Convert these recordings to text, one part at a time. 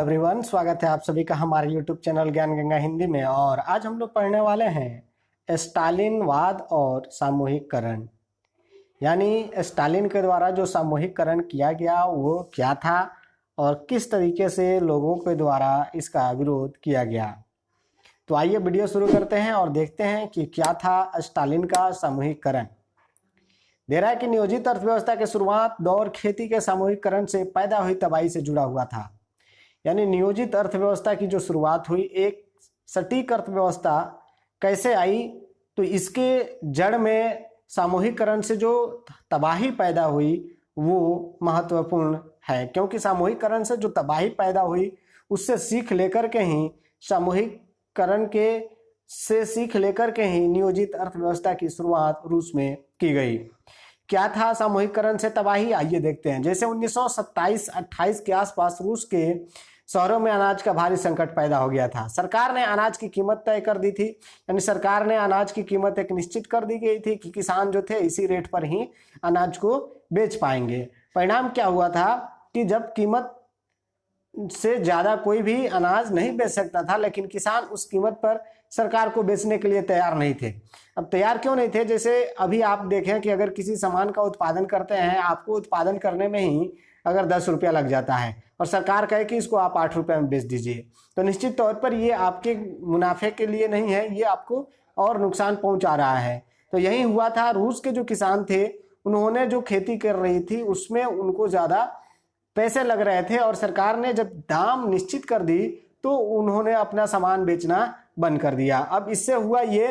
Everyone, स्वागत है आप सभी का हमारे यूट्यूब चैनल ज्ञान गंगा हिंदी में। और आज हम लोग पढ़ने वाले हैं स्टालिनवाद और सामूहिककरण। यानी स्टालिन के द्वारा जो सामूहिककरण किया गया वो क्या था और किस तरीके से लोगों के द्वारा इसका विरोध किया गया। तो आइए वीडियो शुरू करते हैं और देखते हैं कि क्या था स्टालिन का सामूहिककरण। दे रहा है कि नियोजित अर्थव्यवस्था के शुरुआत दौर खेती के सामूहिककरण से पैदा हुई तबाही से जुड़ा हुआ था। यानी नियोजित अर्थव्यवस्था की जो शुरुआत हुई, एक सटीक अर्थव्यवस्था कैसे आई, तो इसके जड़ में सामूहिककरण से जो तबाही पैदा हुई वो महत्वपूर्ण है। क्योंकि सामूहिककरण से जो तबाही पैदा हुई उससे सीख लेकर के ही नियोजित अर्थव्यवस्था की शुरुआत रूस में की गई। क्या था सामूहिककरण से तबाही, आइए देखते हैं। जैसे 1927-28 के आसपास रूस के शहरों में अनाज का भारी संकट पैदा हो गया था। सरकार ने अनाज की कीमत तय कर दी थी। यानी सरकार ने अनाज की कीमत एक निश्चित कर दी गई थी कि किसान जो थे इसी रेट पर ही अनाज को बेच पाएंगे। परिणाम क्या हुआ था कि जब कीमत से ज्यादा कोई भी अनाज नहीं बेच सकता था, लेकिन किसान उस कीमत पर सरकार को बेचने के लिए तैयार नहीं थे। अब तैयार क्यों नहीं थे? जैसे अभी आप देखें कि अगर किसी सामान का उत्पादन करते हैं, आपको उत्पादन करने में ही अगर 10 रुपया लग जाता है और सरकार कहे कि इसको आप 8 रुपये में बेच दीजिए, तो निश्चित तौर पर ये आपके मुनाफे के लिए नहीं है, ये आपको और नुकसान पहुंचा रहा है। तो यही हुआ था। रूस के जो किसान थे उन्होंने जो खेती कर रही थी उसमें उनको ज़्यादा पैसे लग रहे थे और सरकार ने जब दाम निश्चित कर दी तो उन्होंने अपना सामान बेचना बंद कर दिया। अब इससे हुआ ये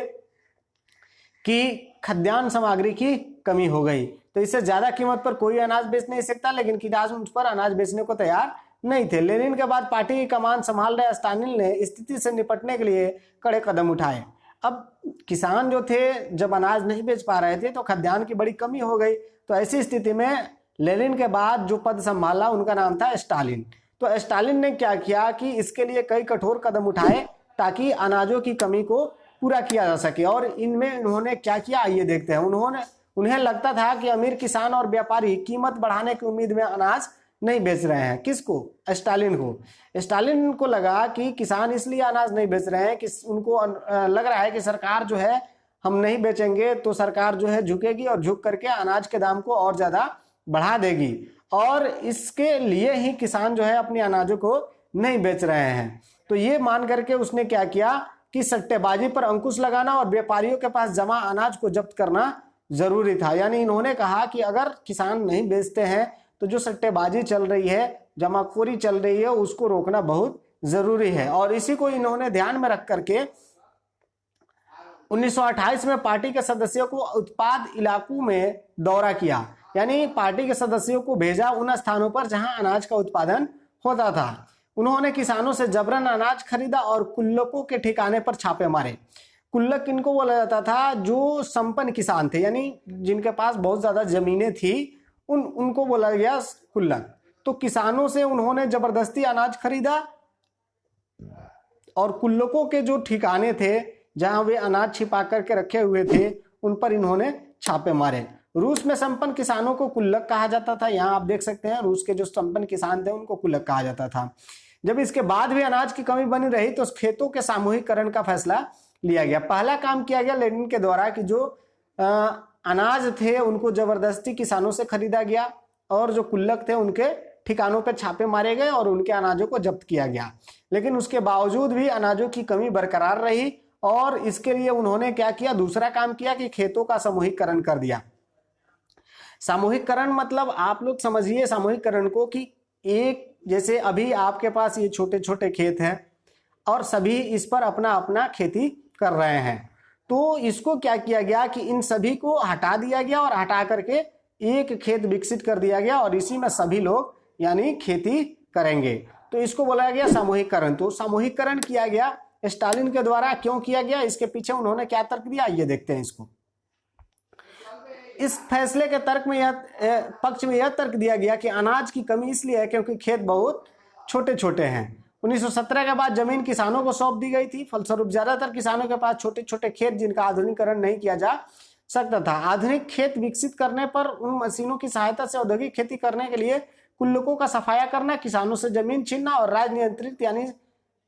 कि खाद्यान्न सामग्री की कमी हो गई, तो इससे ज्यादा कीमत पर कोई अनाज बेच नहीं सकता, लेकिन किसान उस पर अनाज बेचने को तैयार नहीं थे। लेनिन के बाद पार्टी की कमान संभाल रहे स्टालिन ने स्थिति से निपटने के लिए कड़े कदम उठाए। अब किसान जो थे जब अनाज नहीं बेच पा रहे थे तो खाद्यान्न की बड़ी कमी हो गई। तो ऐसी स्थिति में लेनिन के बाद जो पद संभाला उनका नाम था स्टालिन। तो स्टालिन ने क्या किया कि इसके लिए कई कठोर कदम उठाए ताकि अनाजों की कमी को पूरा किया जा सके। और इनमें उन्होंने क्या किया, आइए देखते हैं। उन्हें लगता था कि अमीर किसान और व्यापारी कीमत बढ़ाने की उम्मीद में अनाज नहीं बेच रहे हैं। किसको? स्टालिन को। स्टालिन को लगा कि किसान इसलिए अनाज नहीं बेच रहे हैं कि उनको लग रहा है कि सरकार जो है, हम नहीं बेचेंगे तो सरकार जो है झुकेगी और झुक करके अनाज के दाम को और ज्यादा बढ़ा देगी, और इसके लिए ही किसान जो है अपने अनाजों को नहीं बेच रहे हैं। तो ये मान करके उसने क्या किया कि सट्टेबाजी पर अंकुश लगाना और व्यापारियों के पास जमा अनाज को जब्त करना जरूरी था। यानी इन्होंने कहा कि अगर किसान नहीं बेचते हैं तो जो सट्टेबाजी चल रही है, जमाखोरी चल रही है, उसको रोकना बहुत जरूरी है। और इसी को इन्होंने ध्यान में रख करके 1928 में पार्टी के सदस्यों को उत्पाद इलाकों में दौरा किया। यानी पार्टी के सदस्यों को भेजा उन स्थानों पर जहां अनाज का उत्पादन होता था। उन्होंने किसानों से जबरन अनाज खरीदा और कुल्लकों के ठिकाने पर छापे मारे। कुल्लक किनको बोला जाता था? जो संपन्न किसान थे, यानी जिनके पास बहुत ज्यादा जमीनें थी, उनको बोला गया कुल्लक। तो किसानों से उन्होंने जबरदस्ती अनाज खरीदा और कुल्लकों के जो ठिकाने थे जहां वे अनाज छिपा करके रखे हुए थे उन पर इन्होंने छापे मारे। रूस में संपन्न किसानों को कुल्लक कहा जाता था। यहाँ आप देख सकते हैं रूस के जो संपन्न किसान थे उनको कुल्लक कहा जाता था। जब इसके बाद भी अनाज की कमी बनी रही तो खेतों के सामूहिककरण का फैसला लिया गया। पहला काम किया गया लेनिन के द्वारा कि जो अनाज थे उनको जबरदस्ती किसानों से खरीदा गया और जो कुल्लक थे उनके ठिकानों पर छापे मारे गए और उनके अनाजों को जब्त किया गया। लेकिन उसके बावजूद भी अनाजों की कमी बरकरार रही और इसके लिए उन्होंने क्या किया, दूसरा काम किया कि खेतों का सामूहिककरण कर दिया। सामूहिककरण मतलब आप लोग समझिए सामूहिककरण को कि एक, जैसे अभी आपके पास ये छोटे छोटे खेत हैं और सभी इस पर अपना अपना खेती कर रहे हैं, तो इसको क्या किया गया कि इन सभी को हटा दिया गया और हटा करके एक खेत विकसित कर दिया गया और इसी में सभी लोग यानी खेती करेंगे। तो इसको बोला गया सामूहिककरण। तो सामूहिककरण किया गया स्टालिन के द्वारा। क्यों किया गया, इसके पीछे उन्होंने क्या तर्क दिया, ये देखते हैं इसको। इस फैसले के पक्ष में यह तर्क दिया गया कि अनाज की कमी इसलिए है क्योंकि खेत बहुत छोटे छोटे हैं। 1917 के बाद जमीन किसानों को सौंप दी गई थी। फलस्वरूप ज्यादातर किसानों के पास छोटे छोटे खेत जिनका आधुनिकीकरण नहीं किया जा सकता था। आधुनिक खेत विकसित करने पर उन मशीनों की सहायता से औद्योगिक खेती करने के लिए कुल्लकों का सफाया करना, किसानों से जमीन छीनना और राज नियंत्रित यानी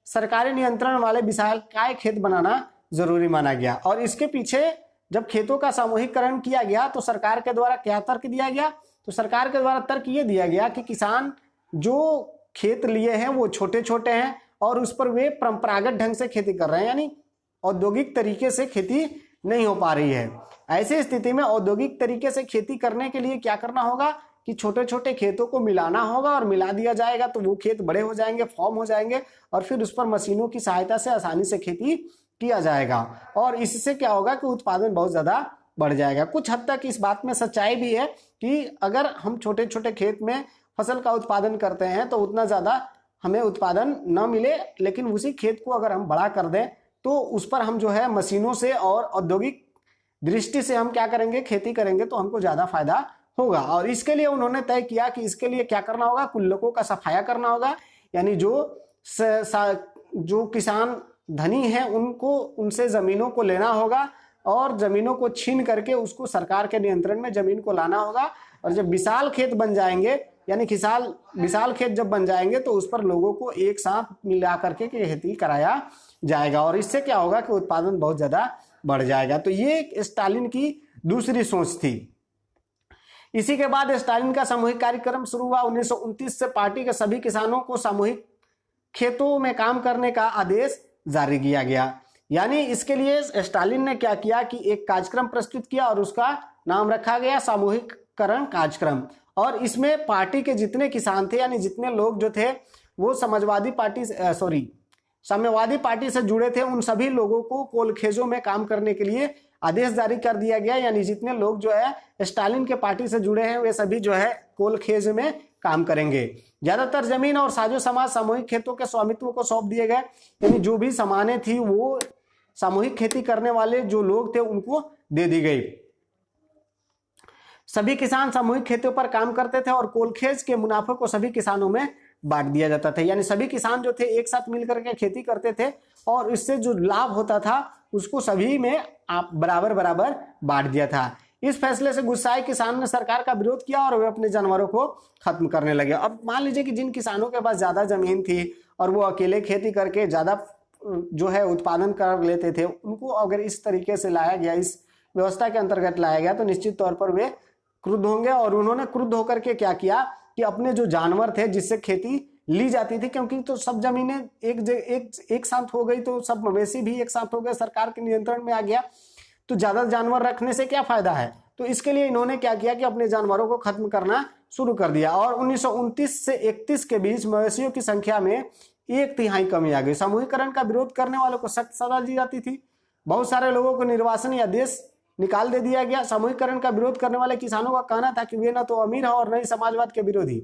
सरकारी नियंत्रण वाले विशालकाय खेत बनाना जरूरी माना गया। और इसके पीछे जब खेतों का सामूहिकरण किया गया तो सरकार के द्वारा क्या तर्क दिया गया? तो सरकार के द्वारा तर्क ये दिया गया कि किसान जो खेत लिए हैं वो छोटे छोटे हैं और उस पर वे परंपरागत ढंग से खेती कर रहे हैं, यानी औद्योगिक तरीके से खेती नहीं हो पा रही है। ऐसी स्थिति में औद्योगिक तरीके से खेती करने के लिए क्या करना होगा कि छोटे छोटे खेतों को मिलाना होगा और मिला दिया जाएगा तो वो खेत बड़े हो जाएंगे, फॉर्म हो जाएंगे और फिर उस पर मशीनों की सहायता से आसानी से खेती किया जाएगा और इससे क्या होगा कि उत्पादन बहुत ज्यादा बढ़ जाएगा। कुछ हद तक इस बात में सच्चाई भी है कि अगर हम छोटे छोटे खेत में फसल का उत्पादन करते हैं तो उतना ज्यादा हमें उत्पादन न मिले, लेकिन उसी खेत को अगर हम बड़ा कर दें तो उस पर हम जो है मशीनों से और औद्योगिक दृष्टि से हम क्या करेंगे, खेती करेंगे तो हमको ज्यादा फायदा होगा। और इसके लिए उन्होंने तय किया कि इसके लिए क्या करना होगा, कुल्लकों का सफाया करना होगा, यानी जो किसान धनी हैं उनको उनसे जमीनों को लेना होगा और जमीनों को छीन करके उसको सरकार के नियंत्रण में जमीन को लाना होगा। और जब विशाल खेत बन जाएंगे यानी विशाल खेत जब बन जाएंगे तो उस पर लोगों को एक साथ मिला करके खेती कराया जाएगा और इससे क्या होगा कि उत्पादन बहुत ज्यादा बढ़ जाएगा। तो ये स्टालिन की दूसरी सोच थी। इसी के बाद स्टालिन का सामूहिक कार्यक्रम शुरू हुआ। 1929 से पार्टी के सभी किसानों को सामूहिक खेतों में काम करने का आदेश जारी किया गया। यानी इसके लिए स्टालिन ने क्या किया कि एक कार्यक्रम प्रस्तुत किया और उसका नाम रखा गया सामूहिकरण कार्यक्रम। और इसमें पार्टी के जितने किसान थे यानी जितने लोग जो थे वो साम्यवादी पार्टी से जुड़े थे, उन सभी लोगों को कोलखेजों में काम करने के लिए आदेश जारी कर दिया गया। यानी जितने लोग जो है स्टालिन के पार्टी से जुड़े हैं वे सभी जो है कोलखेज में काम करेंगे। ज्यादातर जमीन और साजो समाज सामूहिक खेतों के स्वामित्व को सौंप दिए गए, यानी जो भी सामानें थी वो सामूहिक खेती करने वाले जो लोग थे उनको दे दी गई। सभी किसान सामूहिक खेतों पर काम करते थे और कोलखेज के मुनाफे को सभी किसानों में बांट दिया जाता था। यानी सभी किसान जो थे एक साथ मिलकर के खेती करते थे और इससे जो लाभ होता था उसको सभी में आप बराबर बराबर बांट दिया था। इस फैसले से गुस्साए किसान ने सरकार का विरोध किया और वे अपने जानवरों को खत्म करने लगे। अब मान लीजिए कि जिन किसानों के पास ज्यादा जमीन थी और वो अकेले खेती करके ज्यादा जो है उत्पादन कर लेते थे, उनको अगर इस तरीके से लाया गया, इस व्यवस्था के अंतर्गत लाया गया तो निश्चित तौर पर वे क्रुद्ध होंगे। और उन्होंने क्रुद्ध होकर के क्या किया कि अपने जो जानवर थे जिससे खेती ली जाती थी, क्योंकि तो सब जमीनें एक साथ हो गई तो सब मवेशी भी एक साथ हो गए, सरकार के नियंत्रण में आ गया, तो ज्यादा जानवर रखने से क्या फायदा है। तो इसके लिए इन्होंने क्या किया कि अपने जानवरों को खत्म करना शुरू कर दिया। और 1929 से 31 के बीच मवेशियों की संख्या में 1/3 कमी आ गई। सामूहिकरण का विरोध करने वालों को सख्त सजा दी जाती थी। बहुत सारे लोगों को निर्वासन या देश निकाल दे दिया गया। सामूहिकरण का विरोध करने वाले किसानों का कहना था कि वे न तो अमीर हैं और न ही समाजवाद के विरोधी,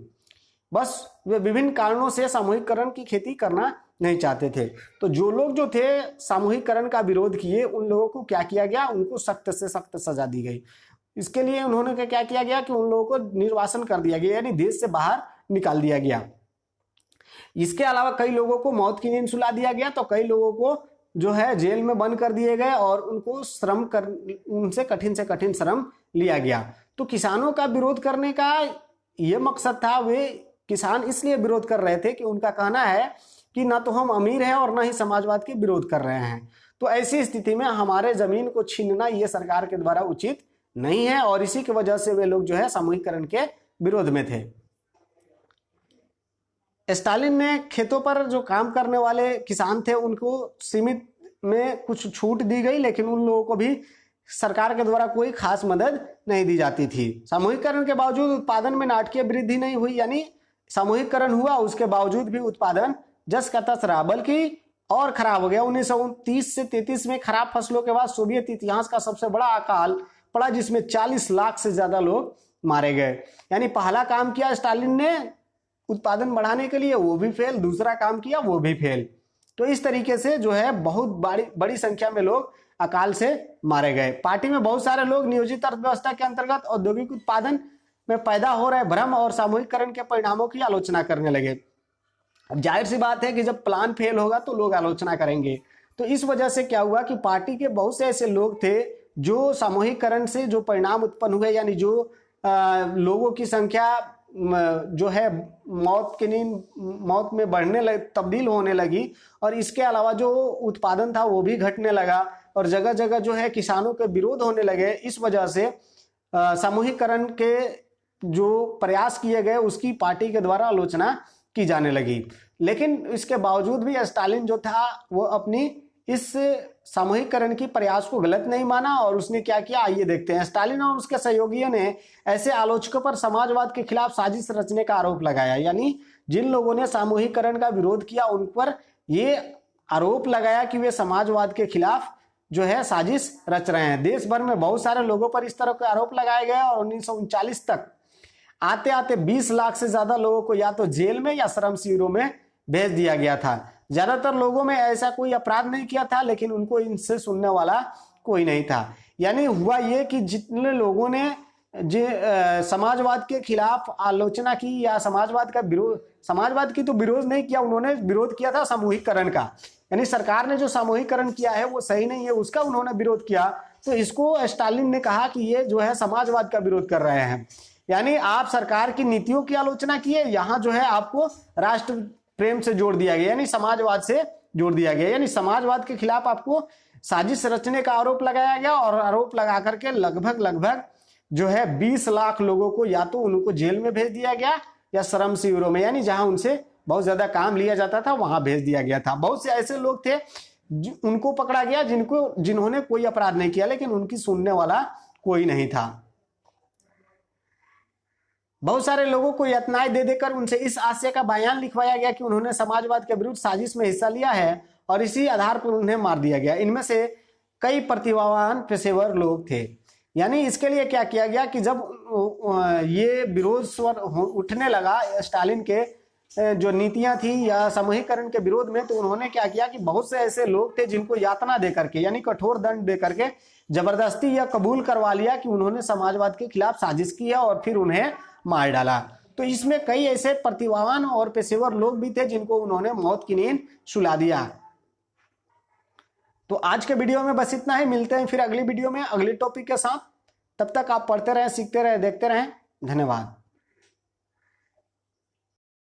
बस वे विभिन्न कारणों से सामूहिकरण की खेती करना नहीं चाहते थे। तो जो लोग जो थे सामूहिकरण का विरोध किए उन लोगों को क्या किया गया, उनको सख्त से सख्त सजा दी गई। इसके लिए उन्होंने क्या किया गया कि उन लोगों को निर्वासन कर दिया गया, यानी देश से बाहर निकाल दिया गया। इसके अलावा कई लोगों को मौत की नींद सुला दिया गया, तो कई लोगों को जो है जेल में बंद कर दिए गए और उनको उनसे कठिन से कठिन श्रम लिया गया। तो किसानों का विरोध करने का ये मकसद था, वे किसान इसलिए विरोध कर रहे थे कि उनका कहना है कि ना तो हम अमीर हैं और ना ही समाजवाद के विरोध कर रहे हैं, तो ऐसी स्थिति में हमारे जमीन को छीनना ये सरकार के द्वारा उचित नहीं है और इसी की वजह से वे लोग जो है सामूहिकरण के विरोध में थे। स्टालिन ने खेतों पर जो काम करने वाले किसान थे उनको सीमित में कुछ छूट दी गई, लेकिन उन लोगों को भी सरकार के द्वारा कोई खास मदद नहीं दी जाती थी। सामूहिकरण के बावजूद उत्पादन में नाटकीय वृद्धि नहीं हुई, यानी सामूहिकरण हुआ उसके बावजूद भी उत्पादन जस का तस रहा, बल्कि और खराब हो गया। 1929 से 33 में खराब फसलों के बाद सोवियत इतिहास का सबसे बड़ा अकाल पड़ा जिसमें 40 लाख से ज्यादा लोग मारे गए। यानी पहला काम किया स्टालिन ने उत्पादन बढ़ाने के लिए, वो भी फेल, दूसरा काम किया वो भी फेल। तो इस तरीके से जो है बहुत बड़ी संख्या में लोग अकाल से मारे गए। पार्टी में बहुत सारे लोग नियोजित अर्थव्यवस्था के अंतर्गत औद्योगिक उत्पादन में पैदा हो रहे भ्रम और सामूहिकरण के परिणामों की आलोचना करने लगे। अब जाहिर सी बात है कि जब प्लान फेल होगा तो लोग आलोचना करेंगे। तो इस वजह से क्या हुआ कि पार्टी के बहुत से ऐसे लोग थे जो सामूहिकरण से जो परिणाम उत्पन्न हुए, यानी जो लोगों की संख्या जो है मौत में तब्दील होने लगी, और इसके अलावा जो उत्पादन था वो भी घटने लगा, और जगह जगह जो है किसानों के विरोध होने लगे। इस वजह से सामूहिकरण के जो प्रयास किए गए उसकी पार्टी के द्वारा आलोचना की जाने लगी। लेकिन इसके बावजूद भी स्टालिन जो था वो अपनी इस सामूहिकरण की प्रयास को गलत नहीं माना, और उसने क्या किया आइए देखते हैं। स्टालिन और उसके सहयोगियों ने ऐसे आलोचकों पर समाजवाद के खिलाफ साजिश रचने का आरोप लगाया। यानी जिन लोगों ने सामूहिकरण का विरोध किया उन पर ये आरोप लगाया कि वे समाजवाद के खिलाफ जो है साजिश रच रहे हैं। देश भर में बहुत सारे लोगों पर इस तरह के आरोप लगाए गए, और 1939 तक आते आते 20 लाख से ज्यादा लोगों को या तो जेल में या श्रम शिविरों में भेज दिया गया था। ज्यादातर लोगों में ऐसा कोई अपराध नहीं किया था, लेकिन उनको इनसे सुनने वाला कोई नहीं था। यानी हुआ ये कि जितने लोगों ने समाजवाद के खिलाफ आलोचना की या समाजवाद की तो विरोध नहीं किया, उन्होंने विरोध किया था सामूहिकरण का। यानी सरकार ने जो सामूहिकरण किया है वो सही नहीं है, उसका उन्होंने विरोध किया। तो इसको स्टालिन ने कहा कि ये जो है समाजवाद का विरोध कर रहे हैं। यानी आप सरकार की नीतियों की आलोचना किए, यहाँ जो है आपको राष्ट्र प्रेम से जोड़ दिया गया, यानी समाजवाद से जोड़ दिया गया। यानी समाजवाद के खिलाफ आपको साजिश रचने का आरोप लगाया गया, और आरोप लगा करके लगभग जो है 20 लाख लोगों को या तो उनको जेल में भेज दिया गया या श्रम शिविरों में, यानी जहां उनसे बहुत ज्यादा काम लिया जाता था वहां भेज दिया गया था। बहुत से ऐसे लोग थे उनको पकड़ा गया जिन्होंने कोई अपराध नहीं किया, लेकिन उनकी सुनने वाला कोई नहीं था। बहुत सारे लोगों को यातनाएं दे देकर उनसे इस आशय का बयान लिखवाया गया कि उन्होंने समाजवाद के विरुद्ध साजिश में हिस्सा लिया है, और इसी आधार पर उन्हें मार दिया गया। इनमें से कई प्रतिभावान पेशेवर लोग थे। यानी इसके लिए क्या किया गया कि जब ये विरोध स्वर उठने लगा स्टालिन के जो नीतियां थी या सामूहिकरण के विरोध में, तो उन्होंने क्या किया कि बहुत से ऐसे लोग थे जिनको यातना दे करके, यानी कठोर दंड दे करके जबरदस्ती या कबूल करवा लिया कि उन्होंने समाजवाद के खिलाफ साजिश की है, और फिर उन्हें मार डाला। तो इसमें कई ऐसे प्रतिभावान और पेशेवर लोग भी थे जिनको उन्होंने मौत की नींद सुला दिया। तो आज के वीडियो में बस इतना ही। मिलते हैं फिर अगली वीडियो में अगली टॉपिक के साथ। तब तक आप पढ़ते रहें, सीखते रहें, देखते रहें। धन्यवाद।